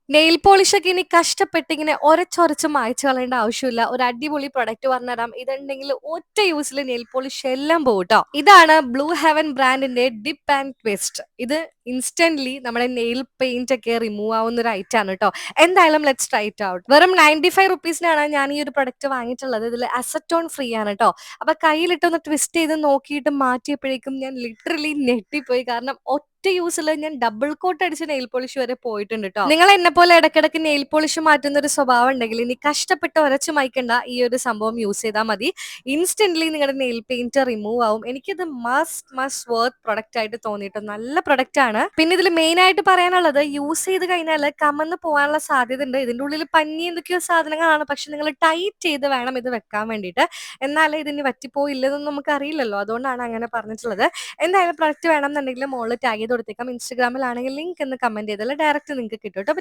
Nail polish ഒക്കെ ഇനി കഷ്ടപ്പെട്ട് ഇങ്ങനെ ഒരച്ചൊരച്ച് മായ്ച്ചു കളയേണ്ട ആവശ്യമില്ല. ഒരു അടിപൊളി പ്രൊഡക്റ്റ് പറഞ്ഞുതരാം. ഇതുണ്ടെങ്കിൽ ഒറ്റ യൂസിൽ നെയിൽ പോളിഷ് എല്ലാം പോകും ട്ടോ. ഇതാണ് ബ്ലൂ ഹെവൻ ബ്രാൻഡിന്റെ ഡിപ്പ് ആൻഡ് ട്വിസ്റ്റ്. ഇത് ഇൻസ്റ്റന്റ്ലി നമ്മുടെ നെയിൽ പെയിന്റ് ഒക്കെ റിമൂവ് ആവുന്ന ഒരു ഐറ്റം ആണ് കേട്ടോ. എന്തായാലും ലെറ്റ്സ് ട്രൈ ഇറ്റ് ഔട്ട്. വെറും 95 റുപ്പീസിനാണ് ഞാൻ ഈ ഒരു പ്രൊഡക്റ്റ് വാങ്ങിയിട്ടുള്ളത്. ഇതിൽ അസറ്റോൺ ഫ്രീ ആണ് കേട്ടോ. അപ്പൊ കയ്യിലിട്ടൊന്ന് ട്വിസ്റ്റ് ചെയ്ത് നോക്കിയിട്ട് മാറ്റിയപ്പോഴേക്കും ഞാൻ ലിറ്ററലി ഞെട്ടിപ്പോയി. കാരണം ഒറ്റ യൂസിൽ ഞാൻ ഡബിൾ കോട്ട് അടിച്ച നെയിൽ പോളിഷ് വരെ പോയിട്ടുണ്ട് ട്ടോ. നിങ്ങൾ എന്നെ പോലെ ഇടയ്ക്കിടയ്ക്ക് നെയിൽ പോളിഷ് മാറ്റുന്ന ഒരു സ്വഭാവം ഉണ്ടെങ്കിൽ ഇനി കഷ്ടപ്പെട്ട് ഉരച്ചു മായ്ക്കണ്ട, ഈ ഒരു സംഭവം യൂസ് ചെയ്താൽ മതി. ഇൻസ്റ്റന്റ്ലി നിങ്ങളുടെ നെയിൽ പെയിന്റ് റിമൂവ് ആവും. എനിക്കിത് മസ്റ്റ് വർത്ത് പ്രൊഡക്റ്റ് ആയിട്ട് തോന്നിയിട്ട് നല്ല പ്രൊഡക്റ്റ് ആണ്. പിന്നെ ഇതിൽ മെയിൻ ആയിട്ട് പറയാനുള്ളത്, യൂസ് ചെയ്ത് കഴിഞ്ഞാൽ കമന്ന് പോകാനുള്ള സാധ്യത ഉണ്ട്. ഇതിന്റെ ഉള്ളിൽ പഞ്ഞി എന്തൊക്കെയോ സാധനങ്ങളാണ്, പക്ഷെ നിങ്ങൾ ടൈറ്റ് ചെയ്ത് വേണം ഇത് വെക്കാൻ വേണ്ടിയിട്ട്. എന്നാലേ ഇതിന് പറ്റിപ്പോയില്ലെന്നൊന്നും നമുക്ക് അറിയില്ലല്ലോ, അതുകൊണ്ടാണ് അങ്ങനെ പറഞ്ഞിട്ടുള്ളത്. എന്തായാലും പ്രൊഡക്റ്റ് വേണമെന്നുണ്ടെങ്കിൽ മുകളിൽ ടാഗ് ചെയ്ത് കൊടുത്തേക്കാം. ഇൻസ്റ്റാഗ്രാമിലാണെങ്കിൽ ലിങ്ക് എന്ന് കമന്റ് ചെയ്താൽ ഡയറക്റ്റ് നിങ്ങൾക്ക് കിട്ടും കേട്ടോ.